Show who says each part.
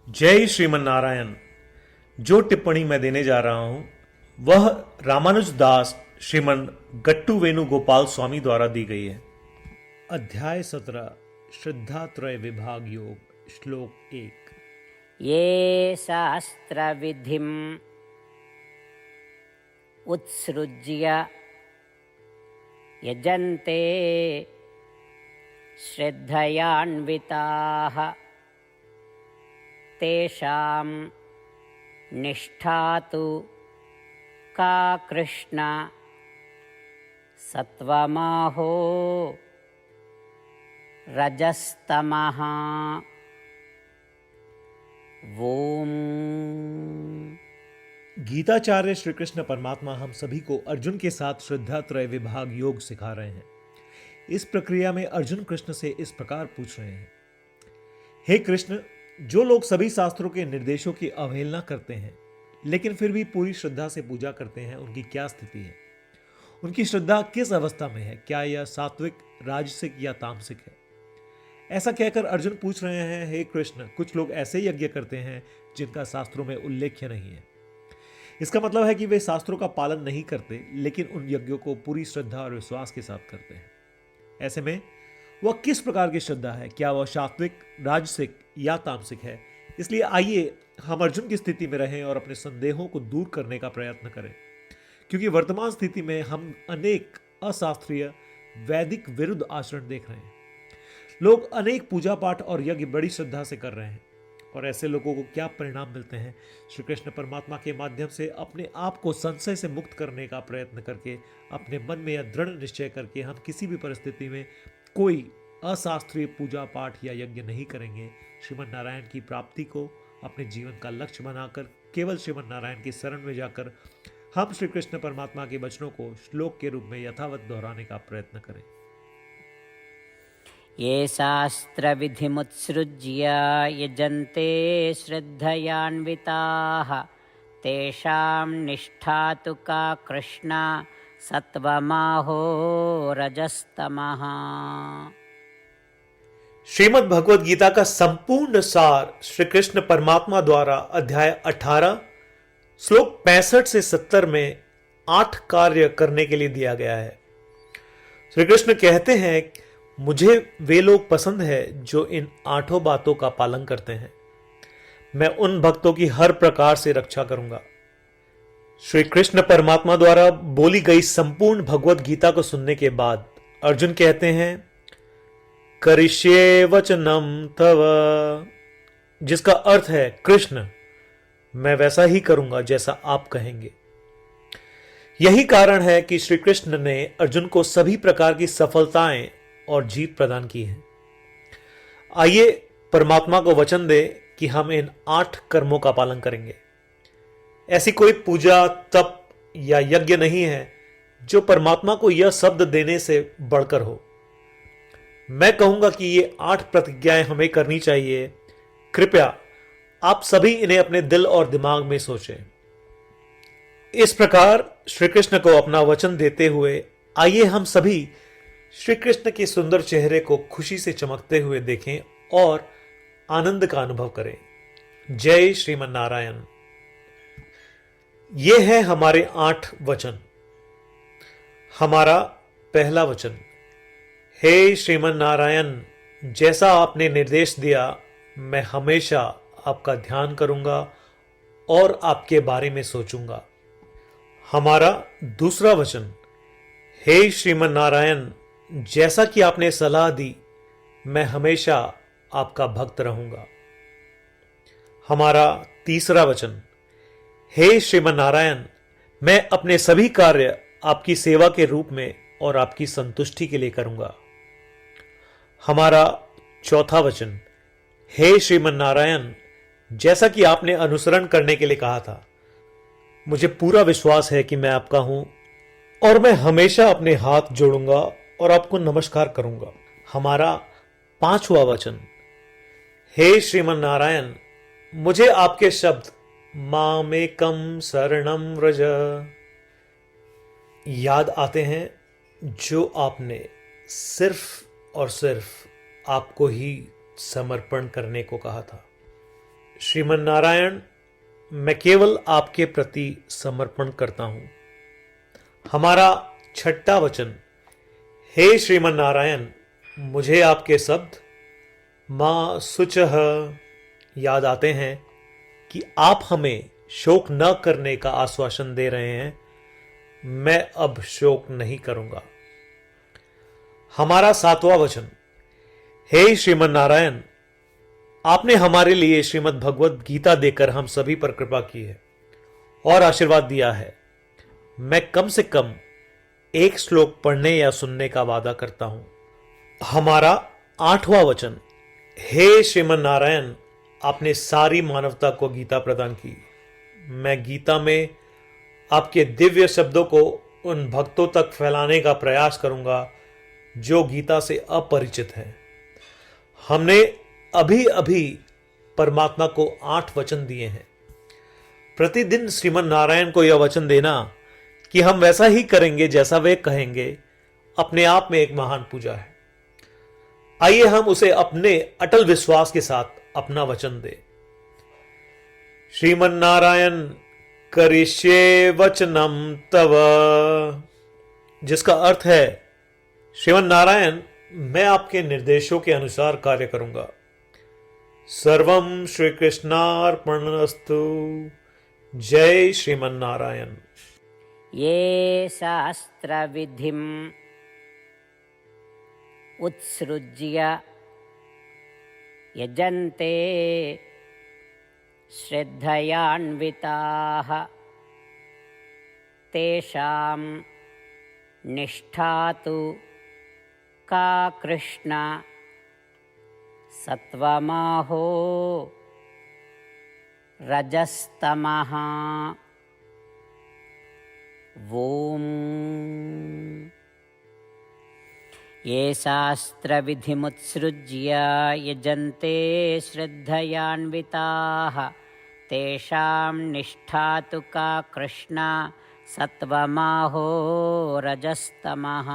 Speaker 1: जय श्रीमन नारायण। जो टिप्पणी मैं देने जा रहा हूं वह रामानुज दास श्रीमन गट्टू वेणुगोपाल स्वामी द्वारा दी गई है। अध्याय 17 श्रद्धा त्रय विभाग योग श्लोक 1।
Speaker 2: ये शास्त्रविधिम् उत्सृज्य यजन्ते श्रद्धयान्विताः तेषां निष्ठा तु का कृष्ण सत्वमाहो रजस्तमः। ओम।
Speaker 1: गीताचार्य श्री कृष्ण परमात्मा हम सभी को अर्जुन के साथ श्रद्धा त्रय विभाग योग सिखा रहे हैं। इस प्रक्रिया में अर्जुन कृष्ण से इस प्रकार पूछ रहे हैं, हे कृष्ण, जो लोग सभी शास्त्रों के निर्देशों की अवहेलना करते हैं लेकिन फिर भी पूरी श्रद्धा से पूजा करते हैं, उनकी क्या स्थिति है? उनकी श्रद्धा किस अवस्था में है? क्या यह सात्विक, राजसिक या तामसिक है? ऐसा कहकर अर्जुन पूछ रहे हैं, हे कृष्ण, कुछ लोग ऐसे यज्ञ करते हैं जिनका शास्त्रों में उल्लेख नहीं है। इसका मतलब है कि वे शास्त्रों का पालन नहीं करते लेकिन उन यज्ञों को पूरी श्रद्धा और विश्वास के साथ करते हैं। ऐसे में वह किस प्रकार की श्रद्धा है? क्या वह सात्विक, राजसिक या तामसिक है? इसलिए आइए हम अर्जुन की स्थिति में रहें और अपने संदेहों को दूर करने का प्रयत्न करें, क्योंकि वर्तमान स्थिति में हम अनेक अशास्त्रीय वैदिक विरुद्ध आचरण देख रहे हैं। लोग अनेक पूजा पाठ और यज्ञ बड़ी श्रद्धा से कर रहे हैं, और ऐसे लोगों को क्या परिणाम मिलते हैं? श्री कृष्ण परमात्मा के माध्यम से अपने आप को संशय से मुक्त करने का प्रयत्न करके, अपने मन में यह दृढ़ निश्चय करके हम किसी भी परिस्थिति में कोई अशास्त्रीय पूजा पाठ या यज्ञ नहीं करेंगे। श्रीमन नारायण की प्राप्ति को अपने जीवन का लक्ष्य बनाकर केवल श्रीमन नारायण की शरण में जाकर हम श्री कृष्ण परमात्मा के वचनों को श्लोक के रूप में यथावत दोहराने का प्रयत्न करें।
Speaker 2: ये शास्त्रविधिमुत्सृज्य यजन्ते श्रद्धयान्विताः तेषां निष्ठा तु का कृष्ण सत्वमाहो रजस्तमः।
Speaker 1: श्रीमद् भगवद गीता का संपूर्ण सार श्री कृष्ण परमात्मा द्वारा अध्याय 18 श्लोक 65 से 70 में 8 कार्य करने के लिए दिया गया है। श्री कृष्ण कहते हैं, मुझे वे लोग पसंद है जो इन 8 बातों का पालन करते हैं। मैं उन भक्तों की हर प्रकार से रक्षा करूंगा। श्री कृष्ण परमात्मा द्वारा बोली गई संपूर्ण भगवद गीता को सुनने के बाद अर्जुन कहते हैं, करिष्ये वचनम तव, जिसका अर्थ है, कृष्ण, मैं वैसा ही करूंगा जैसा आप कहेंगे। यही कारण है कि श्री कृष्ण ने अर्जुन को सभी प्रकार की सफलताएं और जीत प्रदान की है। आइए परमात्मा को वचन दे कि हम इन 8 कर्मों का पालन करेंगे। ऐसी कोई पूजा, तप या यज्ञ नहीं है जो परमात्मा को यह शब्द देने से बढ़कर हो। मैं कहूंगा कि ये 8 प्रतिज्ञाएं हमें करनी चाहिए। कृपया आप सभी इन्हें अपने दिल और दिमाग में सोचें। इस प्रकार श्री कृष्ण को अपना वचन देते हुए आइए हम सभी श्री कृष्ण के सुंदर चेहरे को खुशी से चमकते हुए देखें और आनंद का अनुभव करें। जय श्रीमन नारायण। ये है हमारे 8 वचन। हमारा पहला वचन, हे श्रीमन नारायण, जैसा आपने निर्देश दिया मैं हमेशा आपका ध्यान करूंगा और आपके बारे में सोचूंगा। हमारा दूसरा वचन, हे श्रीमन नारायण, जैसा कि आपने सलाह दी मैं हमेशा आपका भक्त रहूंगा। हमारा तीसरा वचन, हे श्रीमन नारायण, मैं अपने सभी कार्य आपकी सेवा के रूप में और आपकी संतुष्टि के लिए करूंगा। हमारा चौथा वचन, हे श्रीमन नारायण, जैसा कि आपने अनुसरण करने के लिए कहा था, मुझे पूरा विश्वास है कि मैं आपका हूं और मैं हमेशा अपने हाथ जोड़ूंगा और आपको नमस्कार करूंगा। हमारा पांचवा वचन, हे श्रीमन नारायण, मुझे आपके शब्द मामेकम शरणम व्रज याद आते हैं, जो आपने सिर्फ और सिर्फ आपको ही समर्पण करने को कहा था। श्रीमन नारायण, मैं केवल आपके प्रति समर्पण करता हूं। हमारा छठा वचन, हे श्रीमन नारायण, मुझे आपके शब्द मां शुचः याद आते हैं कि आप हमें शोक न करने का आश्वासन दे रहे हैं। मैं अब शोक नहीं करूंगा। हमारा सातवां वचन, हे श्रीमन नारायण, आपने हमारे लिए श्रीमद् भगवद गीता देकर हम सभी पर कृपा की है और आशीर्वाद दिया है। मैं कम से कम एक श्लोक पढ़ने या सुनने का वादा करता हूं। हमारा आठवां वचन, हे श्रीमन नारायण, आपने सारी मानवता को गीता प्रदान की। मैं गीता में आपके दिव्य शब्दों को उन भक्तों तक फैलाने का प्रयास करूंगा जो गीता से अपरिचित हैं। हमने अभी अभी परमात्मा को 8 वचन दिए हैं। प्रतिदिन श्रीमन नारायण को यह वचन देना कि हम वैसा ही करेंगे जैसा वे कहेंगे, अपने आप में एक महान पूजा है। आइए हम उसे अपने अटल विश्वास के साथ अपना वचन दें। श्रीमन नारायण करिष्ये वचनम तव, जिसका अर्थ है, श्रीमन नारायण, मैं आपके निर्देशों के अनुसार कार्य करूंगा। सर्वम श्री कृष्णार्पणमस्तु। जय श्रीमन नारायण।
Speaker 2: ये शास्त्र विधिम उत्सृज्य यजन्ते श्रद्धयान्विताः तेषां निष्ठा तु का कृष्ण सत्वमाहो रजस्तमः। ॐ ये शास्त्रविधिमुत्सृज्य यजन्ते श्रद्धयान्विताः तेषां निष्ठा तु का कृष्ण सत्वमाहो रजस्तमः।